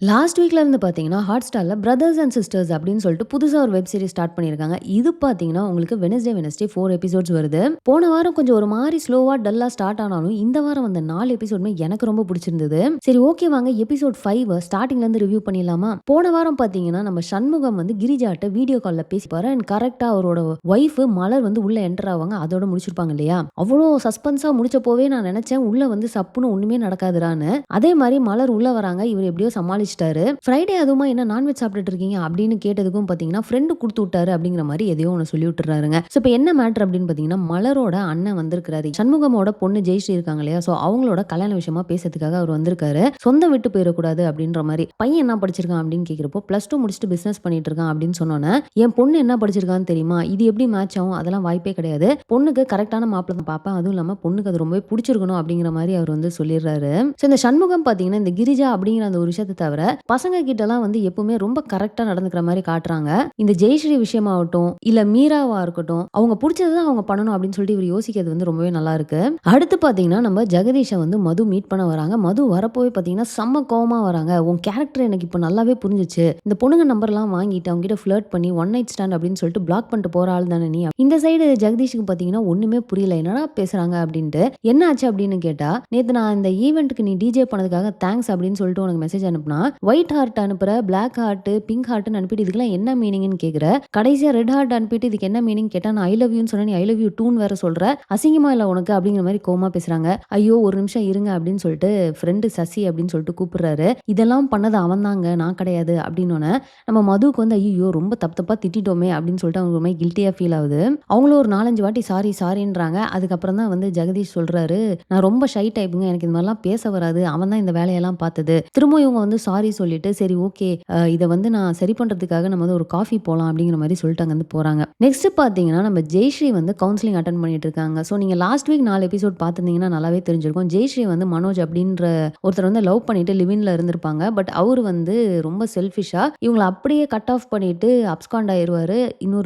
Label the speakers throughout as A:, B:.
A: Last வீக்ல இருந்து பார்த்தீங்கன்னா, ஹாட்ஸ்டார்ல பிரதர்ஸ் அண்ட் சிஸ்டர்ஸ் அப்படின்னு சொல்லிட்டு புதுசா ஒரு வெப் சீரிஸ் ஸ்டார்ட் பண்ணியிருக்காங்க. இது பார்த்தீங்கன்னா, உங்களுக்கு வெட்னஸ்டே 4 எபிசோட்ஸ் வருது. போன வாரம் கொஞ்சம் ஒரு மாரி ஸ்லோவா, டல்லா ஸ்டார்ட் ஆனாலும், இந்த வாரம் வந்த 4 எபிசோடுமே எனக்கு ரொம்ப பிடிச்சிருந்தது. சரி ஓகே வாங்க எபிசோட் 5 ஸ்டார்ட்டிங்ல இருந்து ரிவ்யூ பண்ணிடலாமா? போன வாரம் பார்த்தீங்கன்னா, நம்ம சண்முகம் வந்து கிரிஜாட்ட வீடியோ கால்ல பேசிப்பாரு. அண்ட் கரெக்ட்டா அவரோட ஒய்ஃப் மலர் வந்து உள்ள என்டர் ஆவாங்க. அதோட முடிச்சிருப்பாங்க இல்லையா? அவ்வளோ சஸ்பென்ஸா முடிச்சப்போவே நான் நினைச்சேன், உள்ள வந்து சப்புன்னு ஒண்ணுமே நடக்காதுடான்னு. அதே மாரி மலர் உள்ள வராங்க. இவர் எப்படியோ சமாளிச்சிட்டாரு. ஃப்ரைடே அதுவுமா என்ன நான்வெஜ் சாப்பிட்டுட்டு இருக்கீங்க அப்படின்னு கேட்டதுக்கும் பாத்தீங்கன்னா ஃப்ரெண்டு கொடுத்து விட்டாரு அப்படிங்கிற மாதிரி எதையோ ஒன்று சொல்லி விட்டுறாருங்க. ஸோ இப்போ என்ன மேட்டர் அப்படின்னு பாத்தீங்கன்னா மலரோட அண்ணன் வந்திருக்காரு. சண்முகமோட பொண்ணு ஜெயஸ்ரீ இருக்காங்க இல்லையா? ஸோ அவங்களோட கல்யாண விஷயமா பேசுறதுக்காக அவர் வந்திருக்காரு. சொந்தம் விட்டு போயிடக்கூடாது அப்படின்ற மாதிரி. பையன் என்ன படிச்சிருக்கான் அப்படின்னு கேட்கிறப்போ +2 முடிச்சுட்டு பிசினஸ் பண்ணிட்டு இருக்கான் அப்படின்னு சொன்னோன்னே என் பொண்ணு என்ன படிச்சிருக்கான்னு தெரியுமா? இது எப்படி மேட்ச் ஆகும்? அதெல்லாம் வாய்ப்பே கிடையாது. பொண்ணுக்கு கரெக்டான மாப்பிள்ளை தான் பார்ப்பேன். அதுவும் இல்லாம பொண்ணுக்கு அது ரொம்பவே பிடிச்சிருக்கணும் அப்படிங்கிற மாதிரி அவர் வந்து சொல்லிடுறாரு. ஸோ இந்த சண்முகம் பாத்தீங்கன்னா இந்த கிரிஜா அப்படிங்கிற அந்த ஒரு விஷயத்தை தவிர பசங்க கிட்டலாம் வந்து எப்பவுமே ரொம்ப கரெக்டா நடந்துக்கிற மாதிரி காட்டுறாங்க. இந்த ஜெயஸ்ரீ விஷயமாகட்டும் இல்ல மீராவா இருக்கட்டும் அவங்க பிடிச்சதுதான் அவங்க பண்ணணும் அப்படின்னு சொல்லிட்டு இவர் யோசிக்கிறது வந்து ரொம்பவே நல்லா இருக்கு. அடுத்து பாத்தீங்கன்னா நம்ம ஜெகதீஷை வந்து மது மீட் பண்ண வராங்க. மது வரப்போவே பாத்தீங்கன்னா செம்ம கோவமா வராங்க. உன் கேரக்டர் எனக்கு இப்போ நல்லாவே புரிஞ்சிச்சு. இந்த பொண்ணுங்க நம்பர்லாம் வாங்கிட்டு அவங்க கிட்ட ஃபிளர்ட் பண்ணி ஒன் நைட் ஸ்டாண்ட் அப்படின்னு சொல்லிட்டு பிளாக் பண்ணிட்டு போற ஆள் தானே நீ. இந்த சைடு ஜெகதீஷுக்கு பாத்தீங்கன்னா ஒண்ணுமே புரியல, என்னடா பேசுறாங்க அப்படின்ட்டு. என்ன ஆச்சு அப்படின்னு கேட்டா, நேத்து நான் இந்த ஈவெண்ட்டுக்கு நீ டிஜே பண்ணதுக்காக தேங்க்ஸ் அப்படின்னு சொல்லிட்டு உனக்கு மெசேஜ் அனுப்புனா ஒயிட் ஹார்ட் அனுப்புற, பிளாக் ஹார்ட், பிங்க் ஹார்ட்னு அனுப்பிட்டு இதுக்கெல்லாம் என்ன மீனிங்னு கேக்குற. கடைசியா ரெட் ஹார்ட் அனுப்பிட்டு இதுக்கு என்ன மீனிங் கேட்டா நான் ஐ லவ் யூன்னு சொன்ன, நீ ஐ லவ் யூ டூன்னு வேற சொல்ற. அசிங்கமா இல்ல உனக்கு அப்படிங்கிற மாதிரி கோவமா பேசுறாங்க. ஐயோ ஒரு நிமிஷம் இருங்க அப்படின்னு சொல்லிட்டு ஃப்ரெண்டு சசி அப்படின்னு சொல்லிட்டு கூப்பிடுறாரு. இதெல்லாம் பண்ணது அவன் தாங்க, நான் கிடையாது அப்படின்னோன்னு நம்ம மதுவுக்கு வந்து ஐயோ ரொம்ப தப்பா திட்டிட்டோமே அப்படின்னு சொல்லிட்டு அவங்க ரொம்ப கில்ட்டியா ஃபீல் ஆகுது. அவங்களும் ஒரு 4-5 வாட்டி சாரின்றாங்க. அதுக்கப்புறம் தான் வந்து ஜெகதீஷ் சொல்றாரு, நான் ரொம்ப ஷை டைப்புங்க, எனக்கு இந்த மாதிரிலாம் பேச வராது, அவன் தான் இந்த வேலையெல்லாம் பார்த்தது. திரும்ப இவங்க வந்து சாரி சொல்லிட்டு சரி ஓகே இதை வந்து நான் சரி பண்றதுக்காக நம்ம வந்து ஒரு காஃபி போலாம் அப்படிங்கிற மாதிரி சொல்லிட்டு அங்க வந்து போறாங்க. நெக்ஸ்ட் பாத்தீங்கன்னா நம்ம ஜெயஸ்ரீ வந்து கவுன்சிலிங் அட்டன் பண்ணிட்டு இருக்காங்க. ஸோ நீங்க லாஸ்ட் வீக் 4 எபிசோட் பார்த்திருந்தீங்கன்னா நல்லாவே தெரிஞ்சிருக்கும். ஜெயஸ்ரீ வந்து மனோஜ் அப்படின்ற ஒருத்தர் வந்து லவ் பண்ணிட்டு லிவின்ல இருந்திருப்பாங்க. பட் அவர் வந்து ரொம்ப செல்ஃபிஷா இவங்களை அப்படியே கட் ஆஃப் பண்ணிட்டு அப்ஸ்காண்ட் ஆயிருவாரு.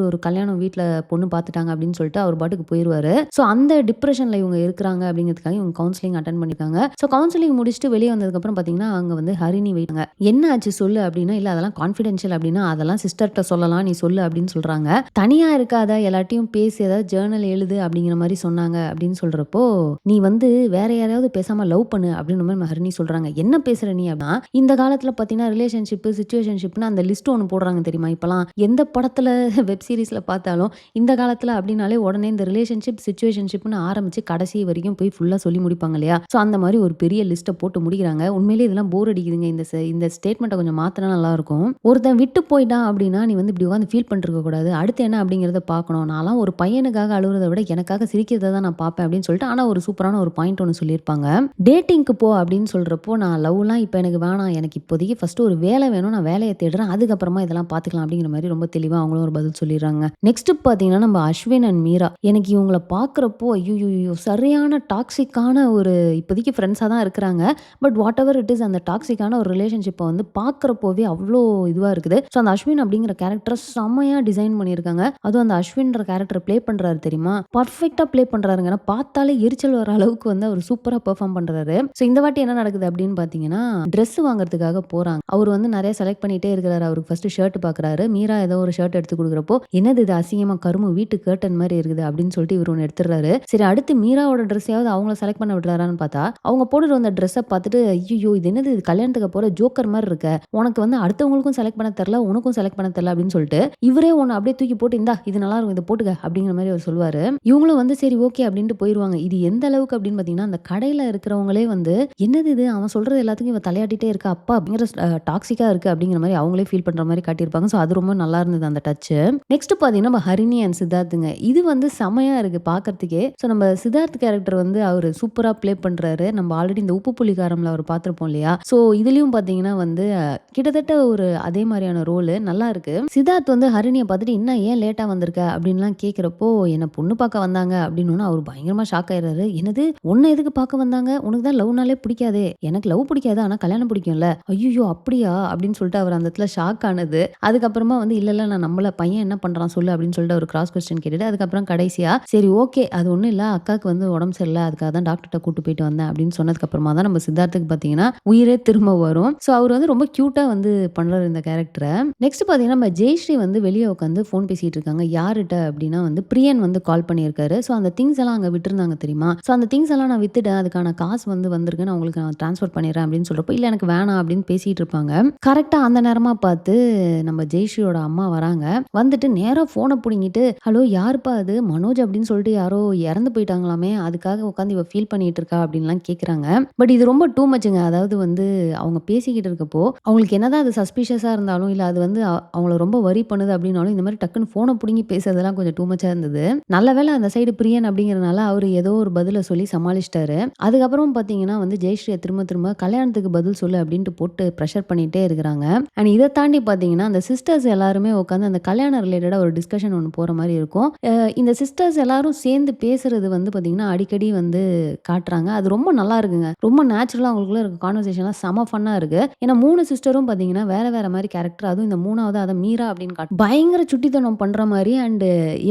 A: ஒரு கல்யாணம் வீட்டுல பொண்ணு பார்த்துட்டாங்க அப்படின்னு சொல்லிட்டு அவர் பாட்டுக்கு போயிருவாரு. ஸோ அந்த டிப்ரெஷன்ல இவங்க இருக்கிறாங்க அப்படிங்கிறதுக்காக இவங்க கவுன்சிலிங் அட்டன் பண்ணிருக்காங்க. ஸோ கவுன்சிலிங் முடிச்சுட்டு வெளியே வந்ததுக்கு அப்புறம் பாத்தீங்கன்னா அங்க வந்து ஹரிணி வைட்டாங்க. என்ன ஆச்சு சொல்லு அப்படின்னா, இல்ல அதெல்லாம் கான்ஃபிடென்ஷியல் அப்படின்னா அதெல்லாம் சிஸ்டர்கிட்ட சொல்லலாம், நீ சொல்லு அப்படின்னு சொல்றாங்க. தனியா இருக்காத, எல்லாத்தையும் பேசி ஏதாவது ஜேர்னல் எழுது அப்படிங்கிற மாதிரி சொன்னாங்க அப்படின்னு சொல்றப்போ, நீ வந்து வேற யாரையாவது பேசாம லவ் பண்ணு அப்படின்னு மாதிரி ஹரிணி சொல்றாங்க. என்ன பேசுற நீ அப்படின்னா, இந்த காலத்துல பாத்தீங்கன்னா ரிலேஷன்ஷிப் சிச்சுவேஷன்ஷிப்னு அந்த லிஸ்ட் ஒன்று போடுறாங்க தெரியுமா? இப்பெல்லாம் எந்த படத்துல வெப் சீரிஸ்ல பார்த்தாலும் இந்த காலத்துல அப்படின்னாலே உடனே இந்த ரிலேஷன்ஷிப் சிச்சுவேஷன்ஷிப்னு ஆரம்பிச்சு கடைசி வரைக்கும் போய் ஃபுல்லா சொல்லி முடிப்பாங்க இல்லையா? ஸோ அந்த மாதிரி ஒரு பெரிய லிஸ்ட்டை போட்டு முடிக்கிறாங்க. உண்மையிலேயே இதெல்லாம் போர் அடிக்குதுங்க. இந்த ஸ்டேட்மெண்ட்டை கொஞ்சம் மாத்தினா நல்லா இருக்கும். ஒருத்தன் விட்டு போயிட்டான் அப்படின்னா நீ வந்து இப்படி உட்காந்து ஃபீல் பண்ணிருக்க கூடாது. அடுத்து என்ன அப்படிங்கிறத பார்க்கணும். நான்லாம் ஒரு பையனுக்காக அழுகுறத விட எனக்காக சிரிக்கிறத தான் நான் பார்ப்பேன் அப்படின்னு சொல்லிட்டு ஆனா ஒரு சூப்பரான ஒரு பாயிண்ட் ஒன்று சொல்லியிருப்பாங்க. டேட்டிங்க்கு போ அப்படின்னு சொல்றப்போ நான் லவ்லாம் இப்போ எனக்கு வேணாம், எனக்கு இப்போதைக்கு ஃபர்ஸ்ட் ஒரு வேலை வேணும், நான் வேலையை தேடுறேன், அதுக்கப்புறமா இதெல்லாம் பார்த்துக்கலாம் அப்படிங்கிற மாதிரி ரொம்ப தெளிவாக அவங்களும் ஒரு பதில் சொல்லிடுறாங்க. நெக்ஸ்ட் பார்த்தீங்கன்னா நம்ம அஸ்வின் அண்ட் மீரா, எனக்கு இவங்களை பார்க்குறப்போ ஐயோ சரியான டாக்ஸிக்கான ஒரு இப்போதைக்கு ஃப்ரெண்ட்ஸாக தான் இருக்கிறாங்க. But what ever it is அந்த டாக்ஸிக்கான ஒரு ரிலேஷன்ஷிப்பை வந்து பார்க்குறப்போவே அவ்வளோ இதுவாக இருக்குது. ஸோ அந்த அஸ்வின் அப்படிங்கிற கேரக்டரை செம்மையாக டிசைன் பண்ணியிருக்காங்க. அதுவும் அந்த அஸ்வின்ற கேரக்டர் ப்ளே பண்ணுறாரு தெரியுமா? பர்ஃபெக்டாக ப்ளே பண்ணுறாருங்க. பார்த்தாலே எரிச்சல் வர அளவுக்கு வந்து அவர் சூப்பராக பெர்ஃபார்ம் பண்ணுறாரு. ஸோ இந்த வாட்டி என்ன நடக்குது அப்படின்னு பார்த்தீங்கன்னா, ட்ரெஸ் வாங்குறதுக்காக போகிறாங்க. அவர் வந்து நிறைய செலக்ட் பண்ணிட்டே இருக்கிறாரு. அவருக்கு ஃபர்ஸ்ட் ஷர்ட் பார்க்குறாரு. மீரா ஏதோ ஒரு ஷர்ட் எடுத்து கொடுக்குறப்போ, என்னது இது அசிங்கமாக கரும்பு வீட்டு கேர்டன் மாதிரி இருக்குது அப்படின்னு சொல்லிட்டு இவர் ஒன்று எடுத்துடுறாரு. சரி அடுத்து மீராவோட ட்ரெஸ்ஸையாவது அவங்கள செலக்ட் பண்ண விடுறாரான்னு பார்த்தா, அவங்க போட்டுட்டு வந்த ட்ரெஸ்ஸை பார்த்துட்டு ஐயோ இது என்னது, இது கல்யாணத்துக்கு போற ஜோக்கர் மாதிரி இருக்க, உனக்கு வந்து அடுத்தவங்களுக்கும் செலக்ட் பண்ண தெரியல, உனக்கும் செலக்ட் பண்ண தெரியல அப்படின்னு சொல்லிட்டு இவரே ஒன்று அப்படியே தூக்கி போட்டு இந்தா இது நல்லா இருக்கும், இதை போட்டுக்க அப்படிங்கிற மாதிரி அவர் சொல்லுவாரு. இவங்களும் வந்து சரி ஓகே அப்படின்ட்டு போயிருவாங்க. இது எந்த அளவுக்கு அப்படின்னு பார்த்தீங்கன்னா, அந்த கடையில இருக்கிறவங்களே வந்து என்னது இது அவன் சொல்றது எல்லாத்துக்கும் இவன் தலையாட்டிட்டே இருக்கா, அப்பா அப்படிங்கிற டாக்ஸிக்கா இருக்கு அப்படிங்கிற மாதிரி அவங்களே ஃபீல் பண்ற மாதிரி காட்டியிருப்பாங்க. ஸோ அது ரொம்ப நல்லா இருந்தது அந்த டச். நெக்ஸ்ட் பார்த்தீங்கன்னா நம்ம ஹரிணி அண்ட் சித்தார்த்துங்க, இது வந்து செமையா இருக்கு பார்க்கறதுக்கே. ஸோ நம்ம சித்தார்த் கேரக்டர் வந்து அவர் சூப்பரா ப்ளே பண்றாரு. நம்ம ஆல்ரெடி இந்த உப்பு புலிகாரம்ல அவர் பார்த்திருப்போம் இல்லையா? ஸோ இதுலயும் பார்த்தீங்கன்னா வந்து கிட்டத்தட்ட ஒரு அதே மாதிரியான ரோல் நல்லா இருக்கு. சித்தார்த் வந்து ஹரிணியை பார்த்துட்டு இன்னும் ஏன் லேட்டா வந்திருக்க அப்படின்லாம் கேட்கிறப்போ, என்ன பொண்ணு பார்க்க வந்தாங்க அப்படின்னு அவர் பயங்கரமா ஷாக் ஆயிடுறாரு. என்னது உன்னை எதுக்கு பார்க்க வந்தாங்க, உனக்கு தான் லவ்னாலே பிடிக்காதே, எனக்கு லவ் பிடிக்காது ஆனா கல்யாணம் பிடிக்கும்ல, ஐயோ அப்படியா அப்படின்னு சொல்லிட்டு அவர் அந்த இடத்துல ஷாக் ஆனது. அதுக்கப்புறமா வந்து இல்ல நான் நம்மள பையன் என்ன பண்றான் சொல்லு அப்படின்னு சொல்லிட்டு ஒரு கிராஸ் கொஸ்டின் கேட்டுட்டு அதுக்கப்புறம் கடைசியா சரி ஓகே அது ஒன்றும் இல்லை, அக்காவுக்கு வந்து உடம்பு சரியில்லை, அதுக்காக தான் டாக்டர்கிட்ட கூட்டு போயிட்டு வந்தேன் அப்படின்னு சொன்னதுக்கு அப்புறமா தான் நம்ம சித்தார்த்துக்கு பார்த்தீங்கன்னா உயிரே திரும்ப வரும். ஸோ அவர் வந்து ரொம்ப கியூட்டா வந்து பண்றாரு இந்த கேரக்டர. நெக்ஸ்ட் பார்த்தீங்கன்னா, நம்ம ஜெயஸ்ரீ வந்து வெளிய உட்காந்து ஃபோன் பேசிட்டு இருக்காங்க. யாருட்ட அப்டின்னா வந்து பிரியன் வந்து கால் பண்ணியிருக்காரு. ஸோ அந்த திங்ஸ் எல்லாம் அங்க விட்டிருந்தாங்க தெரியுமா? ஸோ அந்த திங்ஸ் எல்லாம் நான் வித்துட்டேன். அதுக்கான காசு வந்து வந்திருக்கு. நான் உங்களுக்கு ட்ரான்ஸ்ஃபர் பண்ணிடுறேன் அப்டின்னு சொல்றப்போ, இல்ல எனக்கு வேணாம் அப்டின்னு பேசிட்டு இருப்பாங்க. கரெக்ட்டா அந்த நேரமா பார்த்து நம்ம ஜெயஸ்ரீயோட அம்மா வராங்க. வந்துட்டு நேரா ஃபோன புடுங்கிட்டு, "ஹலோ யாருப்பா அது? மனோஜ் அப்டின்னு சொல்லிட்டு யாரோ இறந்து போயிட்டாங்களாமே! அதுக்காக உட்காந்து இவ ஃபீல் பண்ணிட்டு இருக்கா" அப்டின்லாம் கேட்குறாங்க. பட் இது ரொம்ப டூ மச்சுங்க. அதாவது வந்து அவங்க பேசிக்கிட்டு இருக்கப்போ, அவங்களுக்கு என்னதான் அது சஸ்பிஷியஸா இருந்தாலும், இல்ல அது வந்து அவங்கள ரொம்ப வொரி பண்ணுது அப்டின்னாலும், இந்த மாரி டக்குன்னு ஃபோன புடுங்கி பேசுறதெல்லாம் கொஞ்சம் டூ மச்சா இருந்தது. நல்ல வேளை அந்த சைடு பிரியன் அப்டிங்கிறனால அவரு ஏதோ ஒரு பதில சொல்லி சமாளிச்சுட்டாரு. அதுக்கப்புறம் பார்த்தீங்கன்னா வந்து ஜெயஸ்ரீய திரும்ப திரும்ப கல்யாணத்துக்கு பதில் சொல்லு அப்டின்ட்டு போட்டு பிரஷர் பண்ணிட்டே இருக்கிறாங்க. அண்ட் இத தாண்டி பார்த்தீங்கன்னா, அந்த சிஸ்டர்ஸ் எல்லாருமே உட்காந்து அந்த கல்யாணம் ரிலேட்டடா ஒரு டிஸ்கஷன் ஒண்ணு போற மாரி இருக்கும். இந்த சிஸ்டர்ஸ் எல்லாரும் சேர்ந்து பேசுறது வந்து பார்த்தீங்கன்னா, அடிக்கடி வந்து காட்டுறாங்க. அது ரொம்ப நல்லா இருக்குங்க. ரொம்ப நேச்சுரலா அவங்களுக்குள்ள இருக்க கான்வர்சேஷன்லாம் செம ஃபன்னா இருக்கு. ஏன்னா 3 சிஸ்டரும் பார்த்தீங்கன்னா, வேற வேற மாரி கேரக்டர். அதுவும் இந்த 3வது அத மீரா அப்படின்னு பயங்கர சுட்டித்தனம் பண்ற மாரி அண்ட்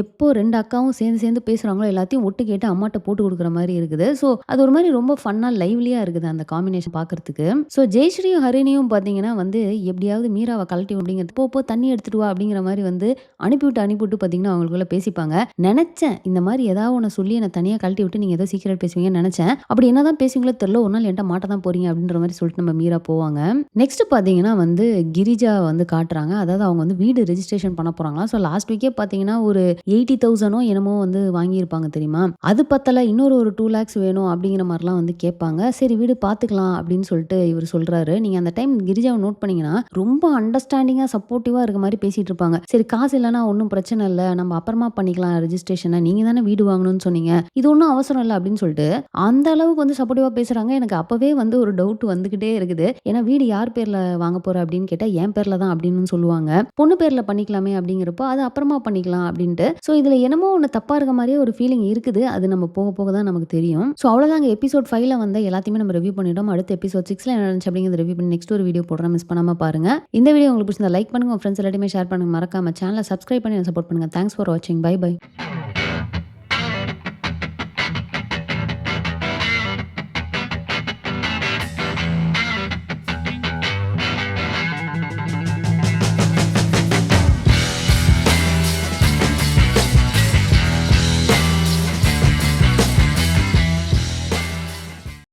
A: எப்போ 2 அக்காவும் சேர்ந்து சேர்ந்து பேசுறாங்களோ எல்லாத்தையும் ஒட்டு கேட்டு அம்மாட்ட போட்டு குடுக்குற மாரி இருக்குது. ஸோ அது ஒரு மாரி ரொம்ப ஃபன்னா லைவ்லியா இருக்குது அந்த காம்பினேஷன் பார்க்கறதுக்கு. ஸோ ஜெயஸ்ரீயும் ஹரிணியும் பார்த்தீங்கன்னா வந்து எப்படியாவது மீராவ கழட்டி அப்படிங்கிறது போ போ தண்ணி எடுத்துட்டு வா அப்படிங்கிற மாரி வந்து அனுப்பிவிட்டு பார்த்தீங்கன்னா அவங்களுக்குள்ள பேசிப்பாங்க. நெனச்சேன் இந்த மாரி ஏதாவது ஒண்ண சொல்லி என்ன தனியா கழட்டி விட்டு நீங்க ஏதோ சீக்ரெட் பேசுவீங்கன்னு நெனச்சேன். அப்படி என்னதான் பேசுவீங்களோ தெரியல. ஒரு நாள் என்ட்ட மாட்ட தான் போறீங்க அப்படின்ற மாரி சொல்லிட்டு நம்ம மீரா போவாங்க. நெக்ஸ்ட் பார்த்தீங்கன்னா வந்து கிரிஜா வந்து காட்டுறாங்க. அதாவது அவங்க வந்து வீடு ரெஜிஸ்ட்ரேஷன் பண்ண போறாங்களாம். ஸோ லாஸ்ட் வீக்கே பார்த்தீங்கன்னா ஒரு 80,000 என்னமோ வந்து வாங்கியிருப்பாங்க தெரியுமா? அது பத்தல இன்னொரு ஒரு 2 லேக்ஸ் வேணும் அப்படிங்கிற மாரிலாம் வந்து கேட்பாங்க. சரி வீடு பார்த்துக்கலாம் அப்படின்னு சொல்லிட்டு இவரு சொல்றாரு. நீங்க அந்த டைம் கிரிஜாவ நோட் பண்ணீங்கன்னா, ரொம்ப அண்டர்ஸ்டாண்டிங்கா சப்போர்ட்டிவா இருக்க மாரி பேசிட்டு இருப்பாங்க. சரி காசு இல்லன்னா ஒண்ணும் பிரச்சனை இல்ல. நம்ம அப்புறமா பண்ணிக்கலாம் ரெஜிஸ்ட்ரேஷன. நீங்க தானே வீடு வாங்கணும்னு சொன்னீங்க. இது ஒண்ணும் அவசரம் இல்ல அப்படின்னு சொல்லிட்டு, அந்த அளவுக்கு வந்து சப்போர்ட்டிவா பேசுறாங்க. எனக்கு அப்பவே வந்து ஒரு டவுட் வந்துகிட்டே இருக்குது. ஏன்னா வீடு யார் பேர்ல வாங்க போற அப்படின்னு கேட்டா, என் பேர்ல தான் அப்படின்னு சொல்லுவாங்க. பொண்ணு பேர்ல பண்ணிக்கலாமே அப்படிங்கிறப்போ, அது அப்புறமா பண்ணிக்கலாம் அப்படின்ட்டு. ஸோ இதுல என்னமோ ஒண்ணு தப்பா இருக்க மாரியே ஒரு ஃபீலிங் இருக்குது. அது நம்ம போக போக தான் நமக்கு தெரியும். ஸோ அவ்வளோதாங்க எபிசோட் 5ல வந்து எல்லாத்தையுமே நம்ம ரிவ்யூ பண்ணிட்டோம். அடுத்து எபிசோட் 6ல என்ன நடந்துச்சு அப்படிங்கிறத ரிவ்யூ பண்ணி நெக்ஸ்ட் ஒரு வீடியோ போடுறேன். மிஸ் பண்ணாம பாருங்க. இந்த வீடியோ உங்களுக்கு பிடிச்சிருந்தா லைக் பண்ணுங்க. உங்க ஃப்ரெண்ட்ஸ் எல்லாத்தையுமே ஷேர் பண்ணுங்க. மறக்காம சேனலை சப்ஸ்கிரைப் பண்ணி சப்போர்ட் பண்ணுங்க. தேங்க்ஸ் ஃபார் வாட்சிங். Bye by.